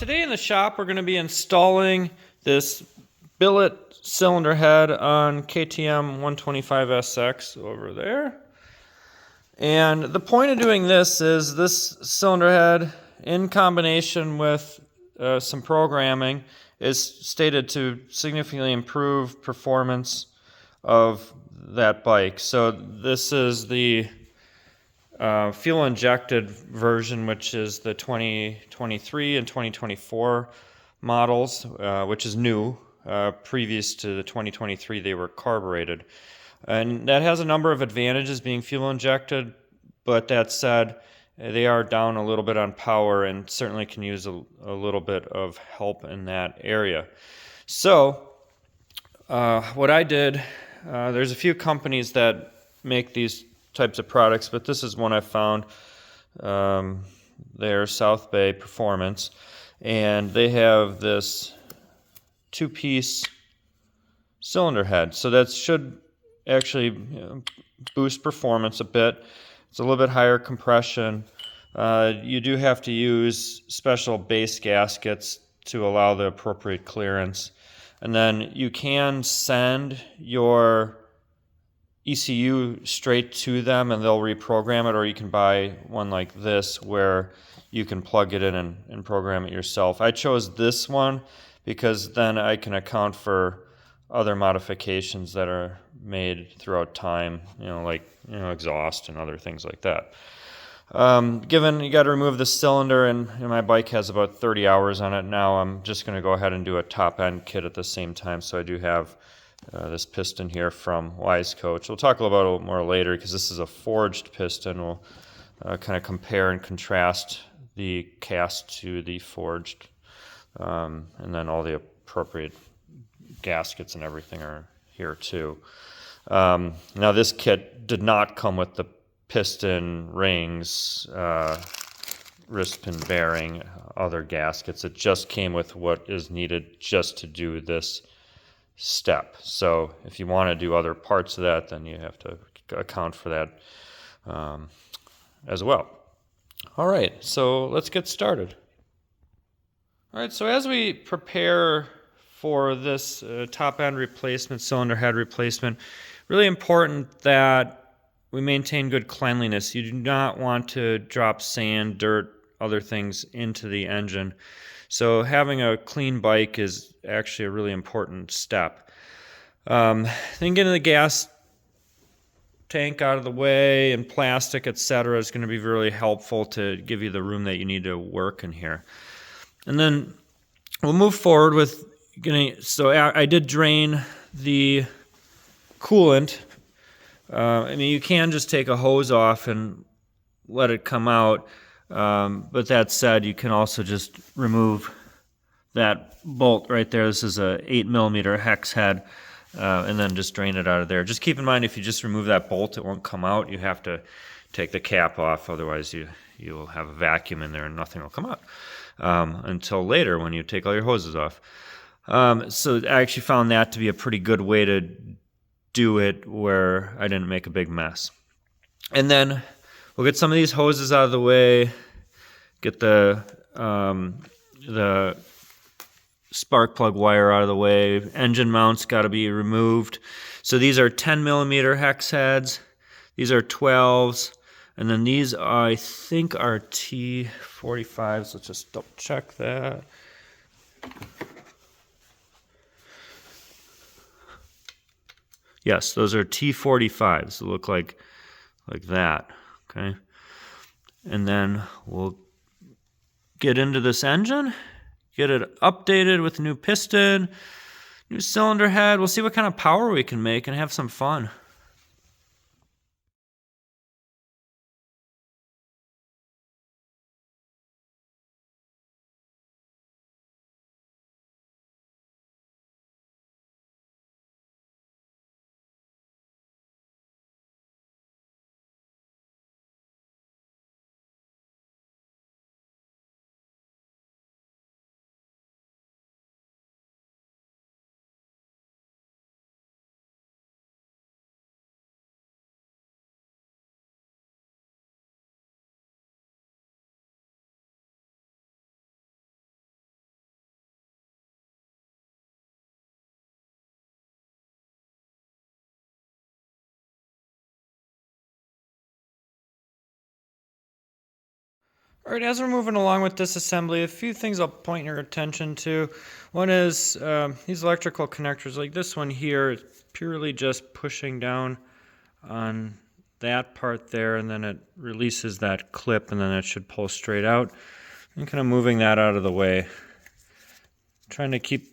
Today in the shop we're going to be installing this billet cylinder head on KTM 125SX over there. And the point of doing this is this cylinder head, in combination with some programming, is stated to significantly improve performance of that bike. So this is the fuel injected version, which is the 2023 and 2024 models, which is new. Previous to the 2023, they were carbureted. And that has a number of advantages, being fuel injected, but that said, they are down a little bit on power and certainly can use a little bit of help in that area. So what I did, there's a few companies that make these types of products, but this is one I found. They're South Bay Performance, and they have this two-piece cylinder head. So that should actually boost performance a bit. It's a little bit higher compression. You do have to use special base gaskets to allow the appropriate clearance. And then you can send your ECU straight to them and they'll reprogram it, or you can buy one like this where you can plug it in and program it yourself. I chose this one because then I can account for other modifications that are made throughout time, like exhaust and other things like that. Given you got to remove the cylinder, and my bike has about 30 hours on it now, I'm just going to go ahead and do a top end kit at the same time. So I do have this piston here from Wise Coach. We'll talk a little bit more later because this is a forged piston. We'll kind of compare and contrast the cast to the forged, and then all the appropriate gaskets and everything are here too. Now this kit did not come with the piston rings, wrist pin bearing, other gaskets. It just came with what is needed just to do this step. So if you want to do other parts of that, then you have to account for that as well. All right, so let's get started. All right, so as we prepare for this top end replacement, cylinder head replacement, really important that we maintain good cleanliness. You do not want to drop sand, dirt, other things into the engine. So having a clean bike is actually a really important step. Then getting the gas tank out of the way and plastic, etc., is going to be really helpful to give you the room that you need to work in here. And then we'll move forward with getting, so I did drain the coolant. I mean, you can just take a hose off and let it come out, but that said, you can also just remove that bolt right there. This is a 8mm hex head, and then just drain it out of there. Just keep in mind, if you just remove that bolt, it won't come out. You have to take the cap off, otherwise you'll have a vacuum in there and nothing will come out until later when you take all your hoses off. So I actually found that to be a pretty good way to do it where I didn't make a big mess. And then we'll get some of these hoses out of the way, get the spark plug wire out of the way. Engine mounts got to be removed. So these are 10mm hex heads. These are 12s. And then these, I think, are T45s. Let's just double check that. Yes, those are T45s. They look like that, okay? And then we'll get into this engine, get it updated with a new piston, new cylinder head. We'll see what kind of power we can make and have some fun. All right, as we're moving along with this assembly, a few things I'll point your attention to. One is these electrical connectors, like this one here, it's purely just pushing down on that part there, and then it releases that clip, and then it should pull straight out. And kind of moving that out of the way. Trying to keep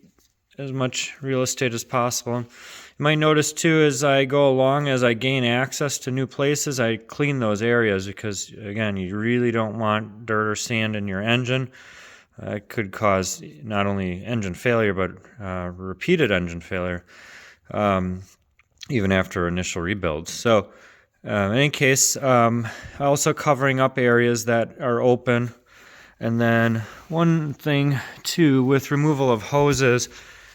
as much real estate as possible. You might notice too, as I go along, as I gain access to new places, I clean those areas because, again, you really don't want dirt or sand in your engine. It could cause not only engine failure, but repeated engine failure, even after initial rebuilds. So, in any case, also covering up areas that are open. And then one thing too, with removal of hoses,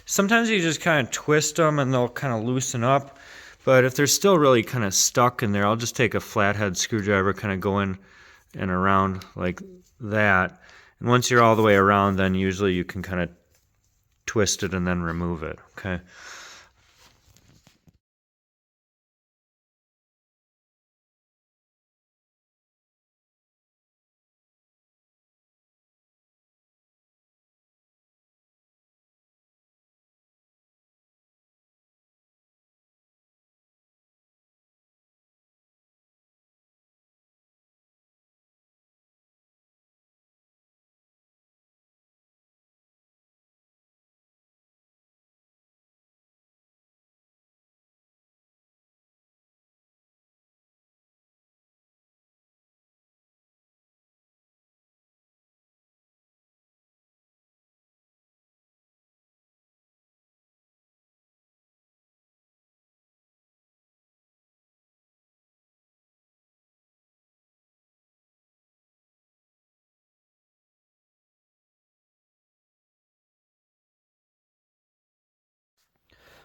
sometimes you just kind of twist them and they'll kind of loosen up. But if they're still really kind of stuck in there, I'll just take a flathead screwdriver, kind of go in and around like that. And once you're all the way around, then usually you can kind of twist it and then remove it, okay?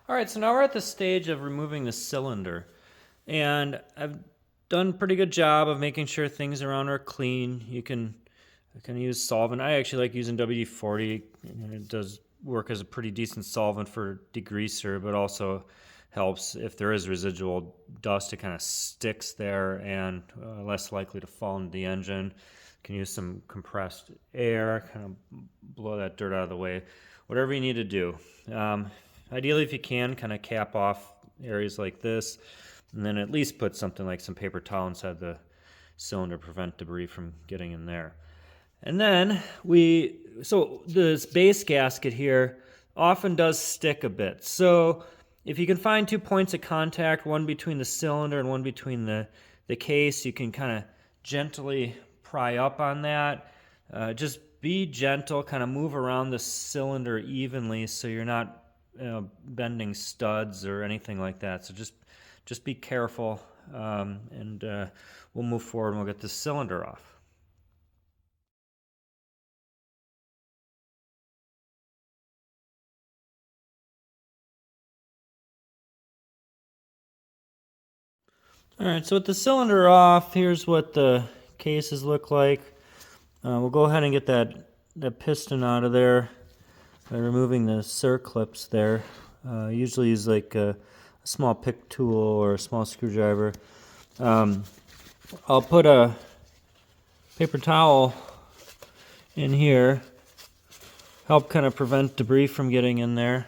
All right, so now we're at the stage of removing the cylinder. And I've done a pretty good job of making sure things around are clean. You can use solvent. I actually like using WD-40. It does work as a pretty decent solvent for degreaser, but also helps if there is residual dust. It kind of sticks there and less likely to fall into the engine. You can use some compressed air, kind of blow that dirt out of the way. Whatever you need to do. Ideally, if you can, kind of cap off areas like this, and then at least put something like some paper towel inside the cylinder to prevent debris from getting in there. And then so this base gasket here often does stick a bit. So if you can find 2 points of contact, one between the cylinder and one between the case, you can kind of gently pry up on that. Just be gentle, kind of move around the cylinder evenly so you're not bending studs or anything like that. So just be careful, and we'll move forward and we'll get this cylinder off. All right, so with the cylinder off, here's what the cases look like. We'll go ahead and get that piston out of there by removing the circlips there. Usually use like a small pick tool or a small screwdriver. I'll put a paper towel in here, help kind of prevent debris from getting in there.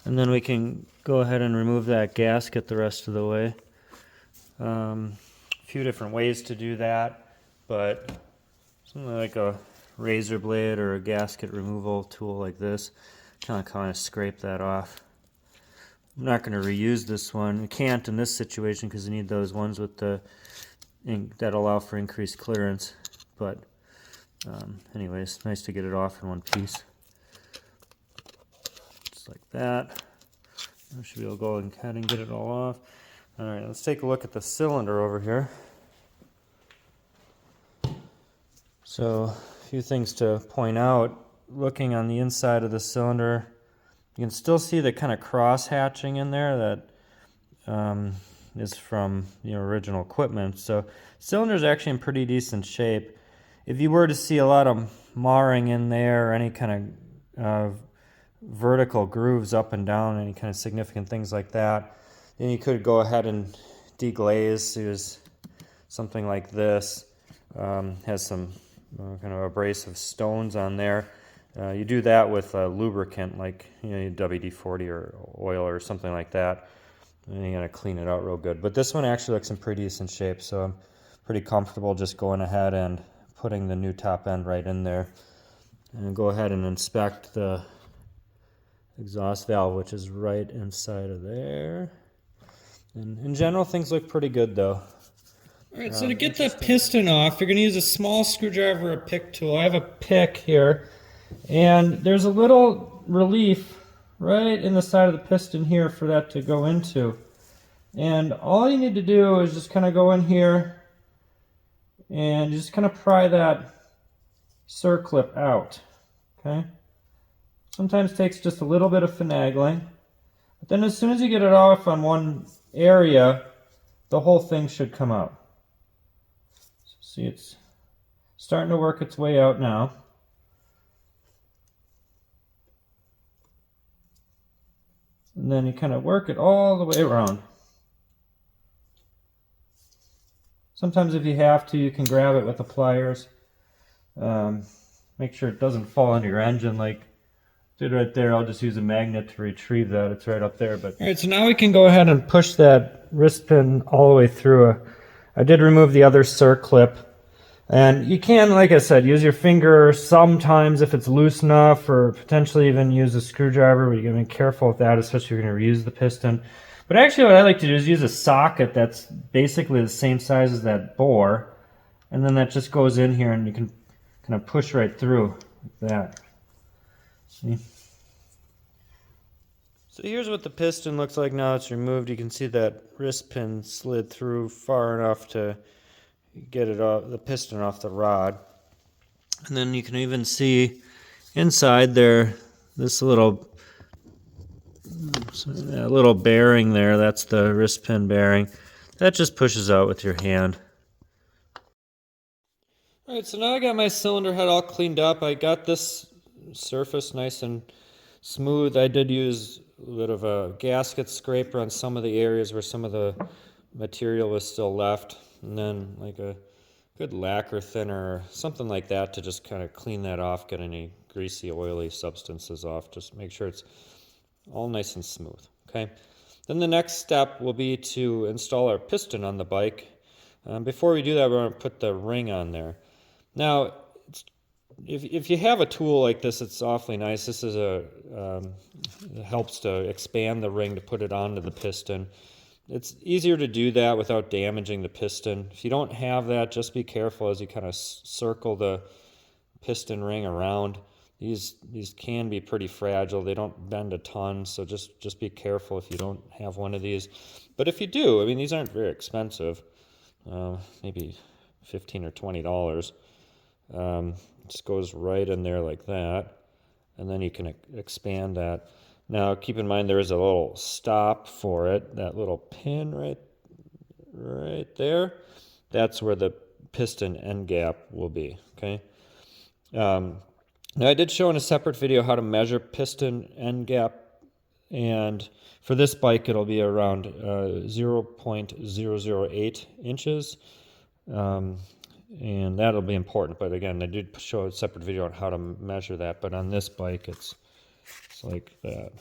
And then we can go ahead and remove that gasket the rest of the way. A few different ways to do that, but something like a razor blade or a gasket removal tool like this, kind of scrape that off. I'm not going to reuse this one. You can't in this situation because you need those ones with the that allow for increased clearance. But anyways, nice to get it off in one piece. Just like that. I should be able to go ahead and get it all off. All right, let's take a look at the cylinder over here. So a few things to point out. Looking on the inside of the cylinder, you can still see the kind of cross hatching in there that is from the original equipment. So cylinder is actually in pretty decent shape. If you were to see a lot of marring in there or any kind of vertical grooves up and down, any kind of significant things like that, Then you could go ahead and deglaze. Use something like this. Has some kind of abrasive stones on there. You do that with a lubricant like WD-40 or oil or something like that. And you gotta clean it out real good. But this one actually looks in pretty decent shape, so I'm pretty comfortable just going ahead and putting the new top end right in there. And go ahead and inspect the exhaust valve, which is right inside of there. And in general, things look pretty good though. Alright, so to get the piston off, you're going to use a small screwdriver or a pick tool. I have a pick here, and there's a little relief right in the side of the piston here for that to go into. And all you need to do is just kind of go in here and just kind of pry that circlip out. Okay? Sometimes takes just a little bit of finagling. But then as soon as you get it off on one area, the whole thing should come out. See, it's starting to work its way out now. And then you kind of work it all the way around. Sometimes if you have to, you can grab it with the pliers. Make sure it doesn't fall into your engine like it did right there. I'll just use a magnet to retrieve that. It's right up there. But all right, so now we can go ahead and push that wrist pin all the way through. I did remove the other circlip. And you can, like I said, use your finger sometimes if it's loose enough, or potentially even use a screwdriver, but you gotta be careful with that, especially if you're gonna reuse the piston. But actually what I like to do is use a socket that's basically the same size as that bore, and then that just goes in here and you can kind of push right through like that. See? So here's what the piston looks like now it's removed. You can see that wrist pin slid through far enough to get it off, the piston off the rod. And then you can even see inside there this little bearing there. That's the wrist pin bearing. That just pushes out with your hand. Alright, so now I got my cylinder head all cleaned up. I got this surface nice and smooth. I did use a bit of a gasket scraper on some of the areas where some of the material was still left, and then like a good lacquer thinner or something like that to just kind of clean that off, get any greasy, oily substances off. Just make sure it's all nice and smooth, okay? Then the next step will be to install our piston on the bike. Before we do that, we're going to put the ring on there. Now, if you have a tool like this, it's awfully nice. This is it helps to expand the ring to put it onto the piston. It's easier to do that without damaging the piston. If you don't have that, just be careful as you kind of circle the piston ring around. These can be pretty fragile. They don't bend a ton, so just be careful if you don't have one of these. But if you do, I mean, these aren't very expensive. Maybe $15 or $20. Just goes right in there like that, and then you can expand that. Now keep in mind there is a little stop for it, that little pin right there. That's where the piston end gap will be, okay? Now I did show in a separate video how to measure piston end gap, and for this bike it'll be around 0.008 inches. And that'll be important, but again, I did show a separate video on how to measure that, but on this bike it's like that.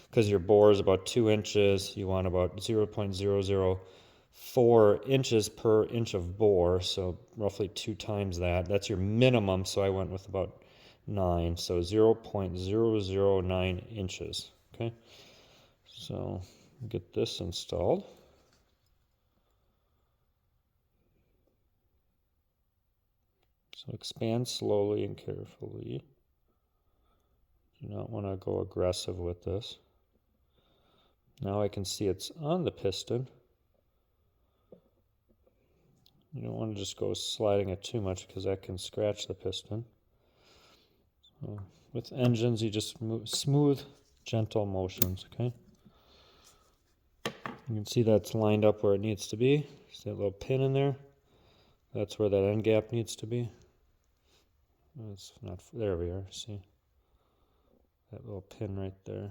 Because your bore is about 2 inches, you want about 0.004 inches per inch of bore, so roughly 2 times that. That's your minimum, so I went with about 9, so 0.009 inches, okay? So get this installed. So expand slowly and carefully. Do not want to go aggressive with this. Now I can see it's on the piston. You don't want to just go sliding it too much because that can scratch the piston. So with engines, you just move smooth, gentle motions, okay? You can see that's lined up where it needs to be. See that little pin in there? That's where that end gap needs to be. It's not, there we are, see? That little pin right there.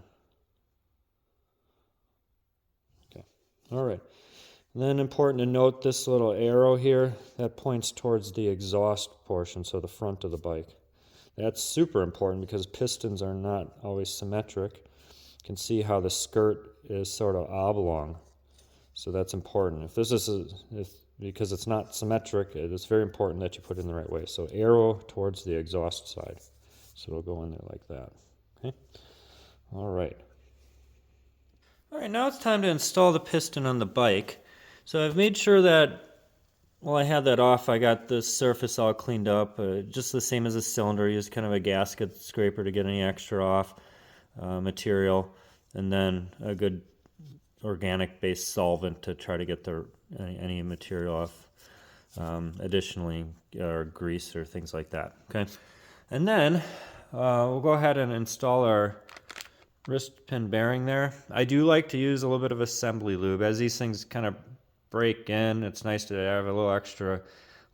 All right. And then important to note this little arrow here that points towards the exhaust portion, so the front of the bike. That's super important because pistons are not always symmetric. You can see how the skirt is sort of oblong, so that's important. Because it's not symmetric, it is very important that you put it in the right way. So arrow towards the exhaust side, so it'll go in there like that. Okay. All right. All right, now it's time to install the piston on the bike. So I've made sure that while I had that off, I got the surface all cleaned up, just the same as a cylinder. Used kind of a gasket scraper to get any extra off material, and then a good organic-based solvent to try to get any material off. Additionally, or grease or things like that. Okay, and then we'll go ahead and install our wrist pin bearing there. I do like to use a little bit of assembly lube. As these things kind of break in, it's nice to have a little extra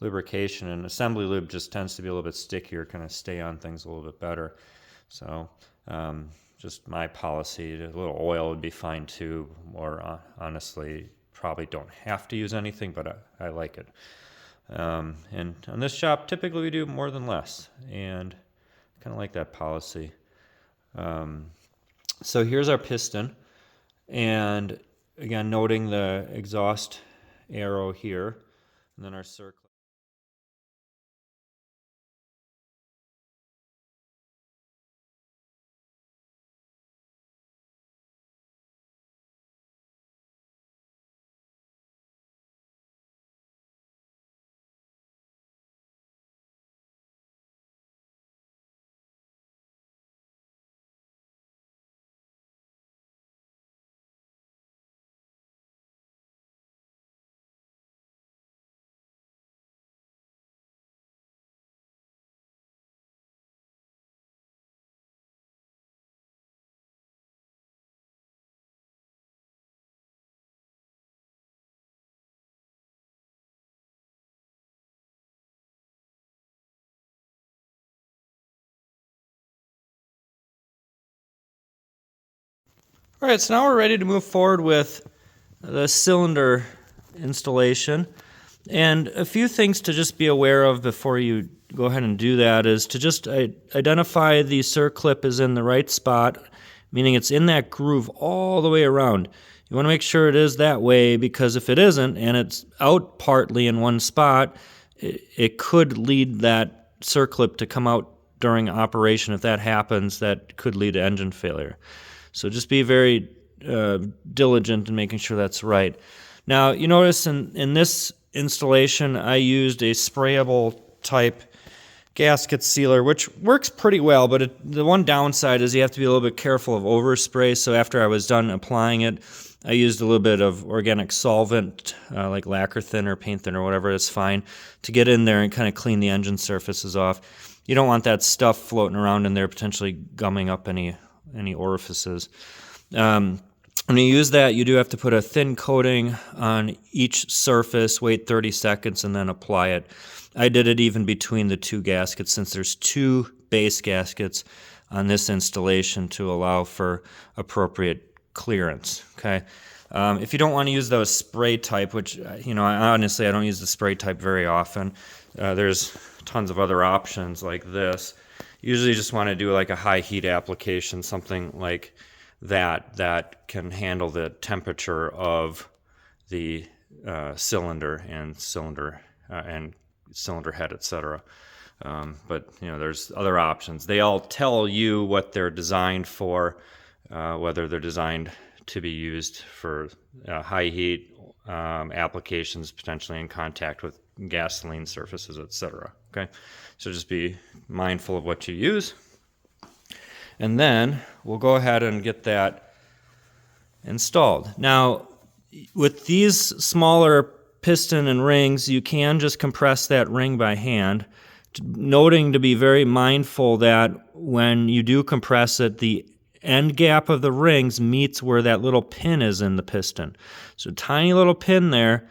lubrication, and assembly lube just tends to be a little bit stickier, kind of stay on things a little bit better. So just my policy, a little oil would be fine too, or honestly probably don't have to use anything, but I like it. And on this shop typically we do more than less, and kind of like that policy. So here's our piston, and again, noting the exhaust arrow here, and then our circle. All right, so now we're ready to move forward with the cylinder installation. And a few things to just be aware of before you go ahead and do that is to just identify the circlip is in the right spot, meaning it's in that groove all the way around. You want to make sure it is that way, because if it isn't and it's out partly in one spot, it could lead that circlip to come out during operation. If that happens, that could lead to engine failure. So just be very diligent in making sure that's right. Now, you notice in this installation, I used a sprayable type gasket sealer, which works pretty well, but the one downside is you have to be a little bit careful of overspray. So after I was done applying it, I used a little bit of organic solvent, like lacquer thinner, paint thinner, whatever is fine, to get in there and kind of clean the engine surfaces off. You don't want that stuff floating around in there, potentially gumming up any orifices. When you use that, you do have to put a thin coating on each surface, wait 30 seconds, and then apply it. I did it even between the two gaskets, since there's two base gaskets on this installation to allow for appropriate clearance. Okay. If you don't want to use those spray type, which, honestly, I don't use the spray type very often. There's tons of other options like this. Usually you just want to do like a high heat application, something like that can handle the temperature of the cylinder and cylinder head, etc. But there's other options. They all tell you what they're designed for, whether they're designed to be used for high heat applications, potentially in contact with gasoline surfaces, etc. Okay, so just be mindful of what you use. And then we'll go ahead and get that installed. Now, with these smaller piston and rings, you can just compress that ring by hand, noting to be very mindful that when you do compress it, the end gap of the rings meets where that little pin is in the piston. So tiny little pin there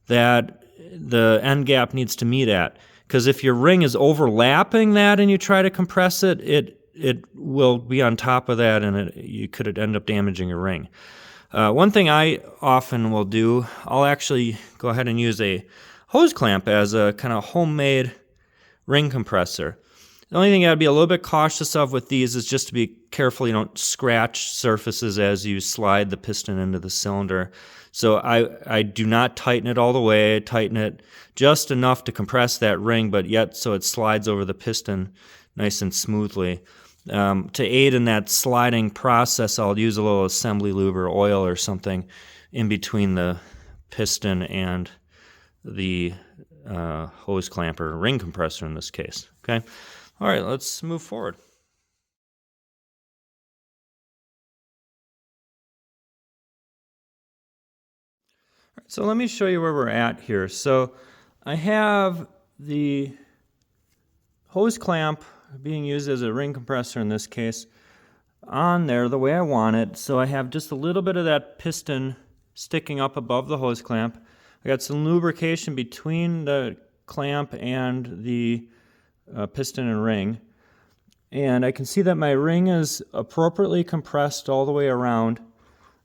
that the end gap needs to meet at. Because if your ring is overlapping that and you try to compress it, it will be on top of that, and you could end up damaging your ring. One thing I often will do, I'll actually go ahead and use a hose clamp as a kind of homemade ring compressor. The only thing you gotta be a little bit cautious of with these is just to be careful you don't scratch surfaces as you slide the piston into the cylinder. So I do not tighten it all the way. I tighten it just enough to compress that ring, but yet so it slides over the piston nice and smoothly. To aid in that sliding process, I'll use a little assembly lube or oil or something in between the piston and the hose clamp or ring compressor in this case. Okay. All right, let's move forward. So let me show you where we're at here. So I have the hose clamp being used as a ring compressor in this case on there the way I want it. So I have just a little bit of that piston sticking up above the hose clamp. I got some lubrication between the clamp and the piston and ring. And I can see that my ring is appropriately compressed all the way around,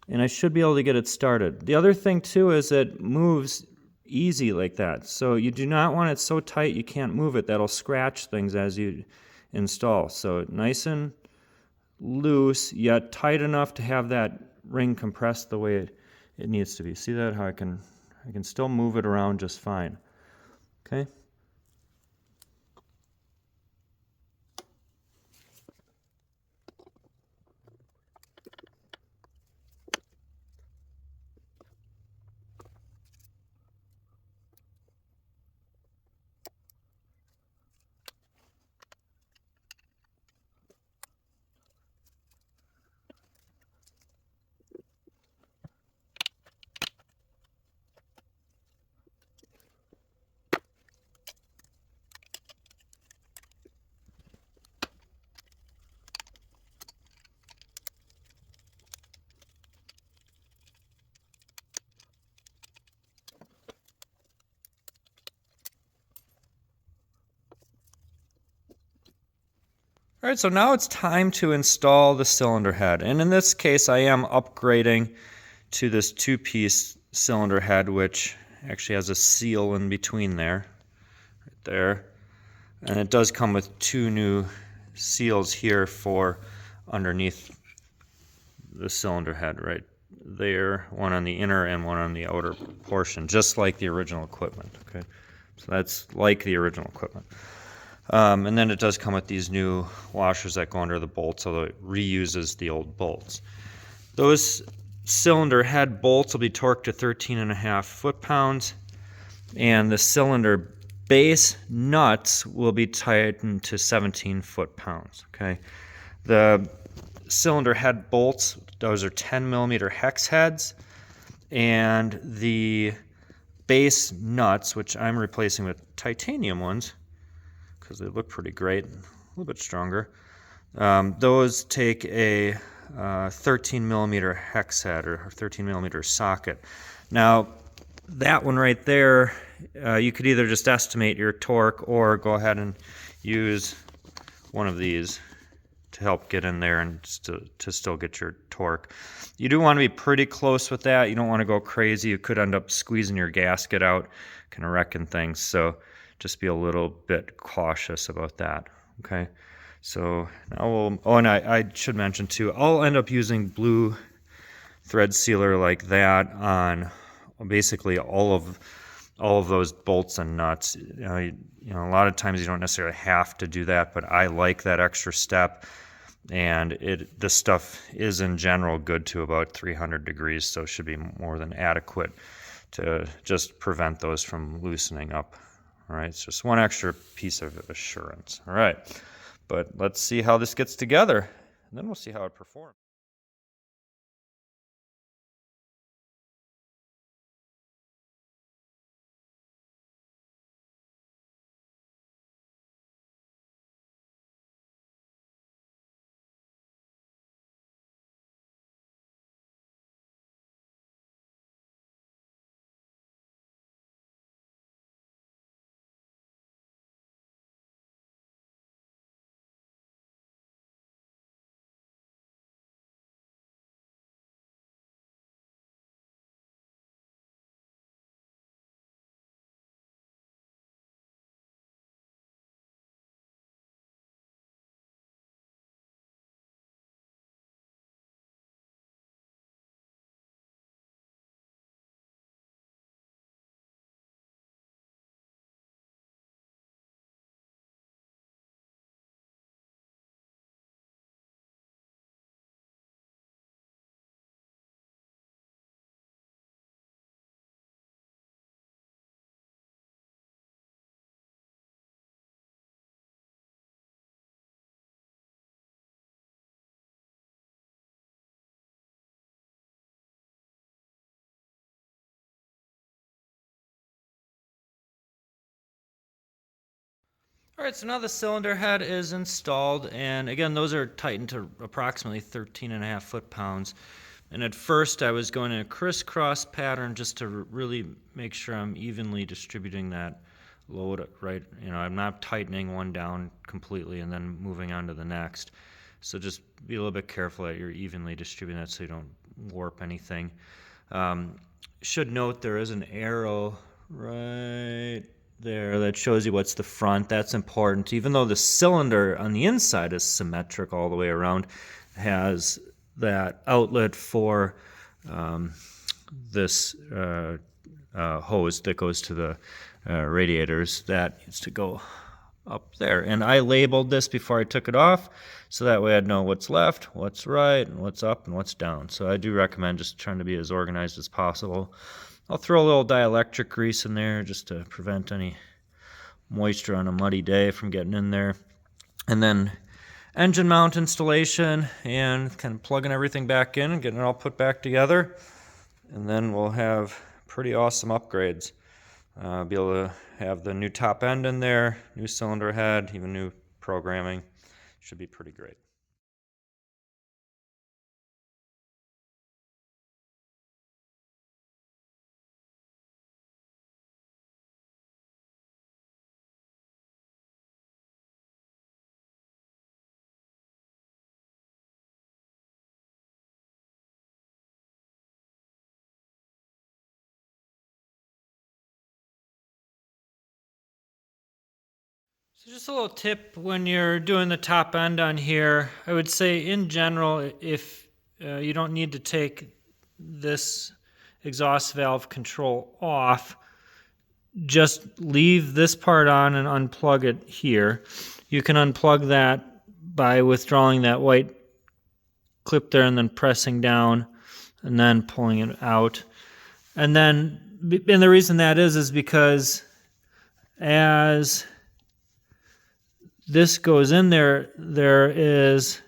and I should be able to get it started. The other thing too is it moves easy like that. So you do not want it so tight you can't move it. That'll scratch things as you install. So nice and loose, yet tight enough to have that ring compressed the way it needs to be. See that? How I can still move it around just fine. Okay? All right, so now it's time to install the cylinder head. And in this case, I am upgrading to this two-piece cylinder head, which actually has a seal in between there, right there. And it does come with two new seals here for underneath the cylinder head right there, one on the inner and one on the outer portion, just like the original equipment. Okay, so that's like the original equipment. And then it does come with these new washers that go under the bolts, although it reuses the old bolts. Those cylinder head bolts will be torqued to 13.5 foot-pounds, and the cylinder base nuts will be tightened to 17 foot-pounds. Okay, the cylinder head bolts, those are 10 millimeter hex heads, and the base nuts, which I'm replacing with titanium ones because they look pretty great, a little bit stronger. Those take a 13 millimeter hex head or 13 millimeter socket. Now, that one right there, you could either just estimate your torque or go ahead and use one of these to help get in there and to still get your torque. You do want to be pretty close with that. You don't want to go crazy. You could end up squeezing your gasket out, kind of wrecking things. So just be a little bit cautious about that. Okay. So now we'll, oh, and I should mention too, I'll end up using blue thread sealer like that on basically all of those bolts and nuts. You know, a lot of times you don't necessarily have to do that, but I like that extra step. And this stuff is in general good to about 300 degrees, so it should be more than adequate to just prevent those from loosening up. All right, it's just one extra piece of assurance. All right, but let's see how this gets together, and then we'll see how it performs. All right, so now the cylinder head is installed, and again, those are tightened to approximately 13.5 foot-pounds. And at first, I was going in a crisscross pattern just to really make sure I'm evenly distributing that load, right? You know, I'm not tightening one down completely and then moving on to the next. So just be a little bit careful that you're evenly distributing that so you don't warp anything. Should note there is an arrow right there that shows you what's the front. That's important. Even though the cylinder on the inside is symmetric all the way around, has that outlet for this hose that goes to the radiators. That needs to go up there. And I labeled this before I took it off, so that way I'd know what's left, what's right, and what's up, and what's down. So I do recommend just trying to be as organized as possible. I'll throw a little dielectric grease in there just to prevent any moisture on a muddy day from getting in there. And then engine mount installation and kind of plugging everything back in and getting it all put back together. And then we'll have pretty awesome upgrades. Be able to have the new top end in there, new cylinder head, even new programming. Should be pretty great. So just a little tip when you're doing the top end on here, I would say in general, if you don't need to take this exhaust valve control off, just leave this part on and unplug it here. You can unplug that by withdrawing that white clip there and then pressing down and then pulling it out. And the reason that is because as this goes in there, there is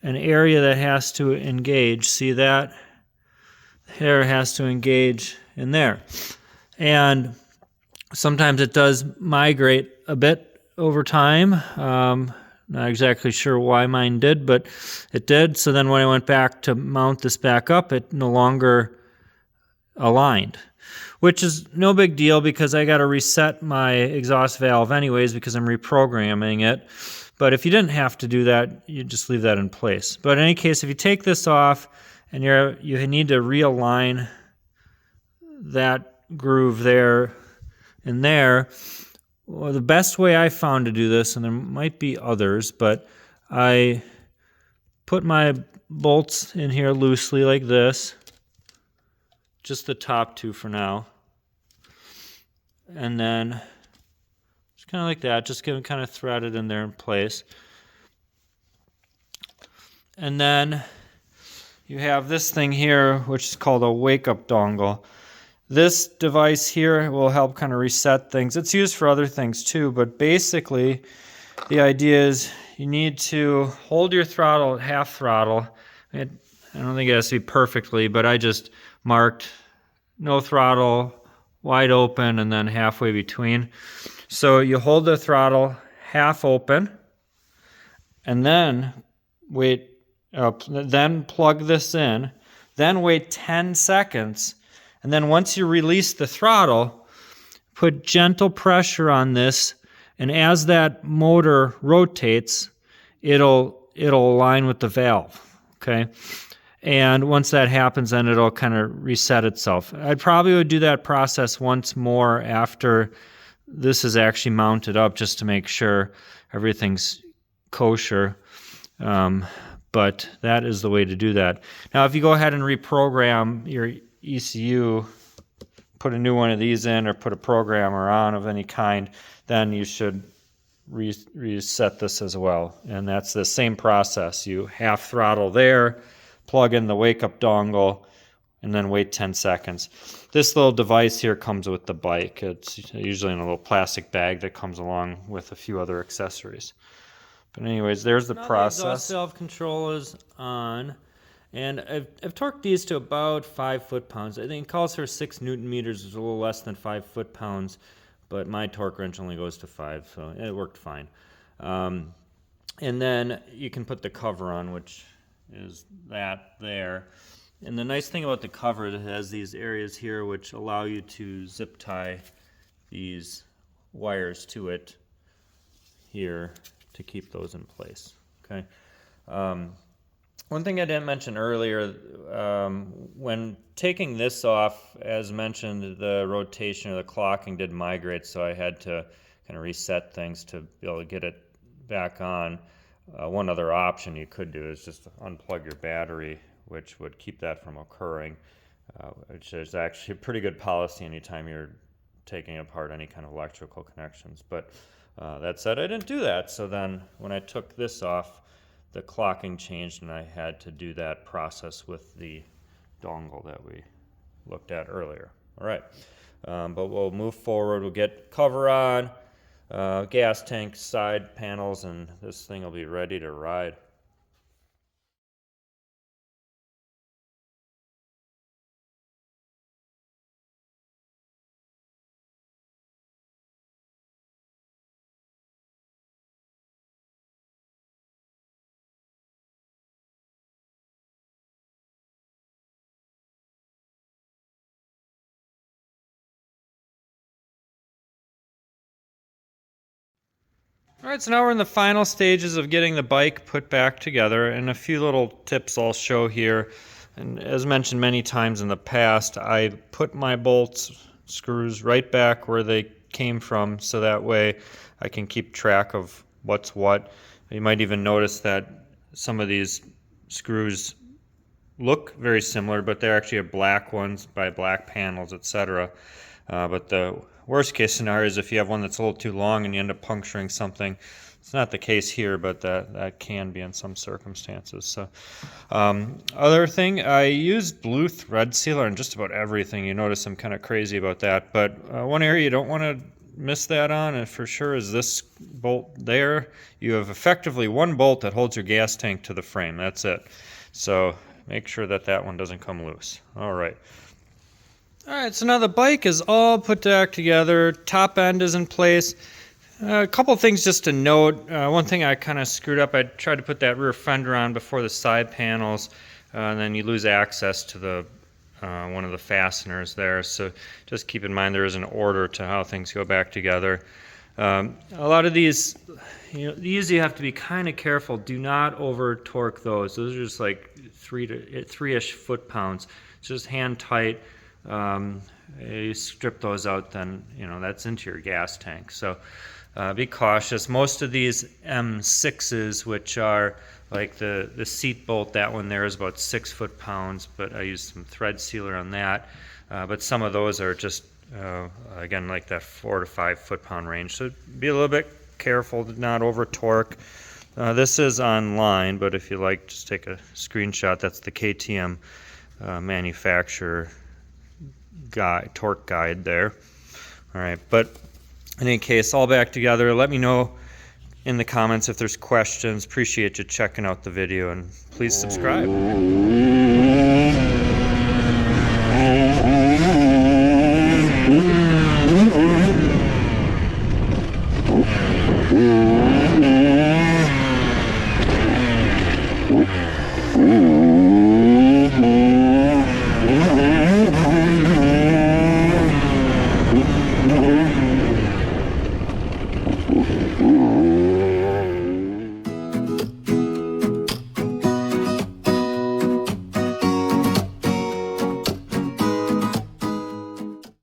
an area that has to engage. See that? Hair has to engage in there. And sometimes it does migrate a bit over time. Not exactly sure why mine did, but it did. So then when I went back to mount this back up, it no longer aligned, which is no big deal because I got to reset my exhaust valve anyways because I'm reprogramming it. But if you didn't have to do that, you just leave that in place. But in any case, if you take this off and you need to realign that groove there and there, well, the best way I found to do this, and there might be others, but I put my bolts in here loosely like this, just the top two for now. And then just kind of like that, just get them kind of threaded in there in place. And then you have this thing here, which is called a wake-up dongle. This device here will help kind of reset things. It's used for other things too, but basically the idea is you need to hold your throttle at half throttle. I don't think it has to be perfectly, but I just marked no throttle, wide open, and then halfway between. So you hold the throttle half open, and then then plug this in, then wait 10 seconds, and then once you release the throttle, put gentle pressure on this, and as that motor rotates, it'll align with the valve, okay? And once that happens, then it'll kind of reset itself. I probably would do that process once more after this is actually mounted up just to make sure everything's kosher. But that is the way to do that. Now, if you go ahead and reprogram your ECU, put a new one of these in or put a programmer on of any kind, then you should reset this as well. And that's the same process. You half throttle there, plug in the wake-up dongle, and then wait 10 seconds. This little device here comes with the bike. It's usually in a little plastic bag that comes along with a few other accessories. But anyways, there's the process. The exhaust valve control is on, and I've torqued these to about 5 foot-pounds. I think it calls for 6 Newton meters, which is a little less than 5 foot-pounds. but my torque wrench only goes to 5, so it worked fine. And then you can put the cover on, which is that there. And the nice thing about the cover is it has these areas here which allow you to zip tie these wires to it here to keep those in place. Okay. One thing I didn't mention earlier, when taking this off, as mentioned, the rotation or the clocking did migrate, so I had to kind of reset things to be able to get it back on. One other option you could do is just unplug your battery, which would keep that from occurring, which is actually a pretty good policy anytime you're taking apart any kind of electrical connections. But that said, I didn't do that, so then when I took this off, the clocking changed and I had to do that process with the dongle that we looked at earlier. All right, but we'll move forward. We'll get cover on, gas tank, side panels, and this thing will be ready to ride. All right, so now we're in the final stages of getting the bike put back together, and a few little tips I'll show here. And as mentioned many times in the past, I put my bolts, screws right back where they came from, so that way I can keep track of what's what. You might even notice that some of these screws look very similar, but they're actually black ones by black panels, etc. But the worst case scenario is if you have one that's a little too long and you end up puncturing something. It's not the case here, but that can be in some circumstances. So, other thing, I use blue thread sealer on just about everything. You notice I'm kind of crazy about that, but one area you don't want to miss that on, and for sure, is this bolt there. You have effectively one bolt that holds your gas tank to the frame. That's it. So make sure that that one doesn't come loose. All right. All right, so now the bike is all put back together. Top end is in place. A couple things just to note. One thing I kind of screwed up, I tried to put that rear fender on before the side panels, and then you lose access to the one of the fasteners there. So just keep in mind there is an order to how things go back together. A lot of these, these you have to be kind of careful. Do not over torque those. Those are just like three-ish foot-pounds. It's just hand tight. You strip those out, then that's into your gas tank. So be cautious. Most of these M6s, which are like the seat bolt, that one there is about 6 foot-pounds, but I used some thread sealer on that. But some of those are just again like that 4 to 5 foot-pound range. So be a little bit careful to not over torque. This is online, but if you like, just take a screenshot. That's the KTM manufacturer torque guide there. All right, but in any case, all back together. Let me know in the comments if there's questions. Appreciate you checking out the video, and please subscribe.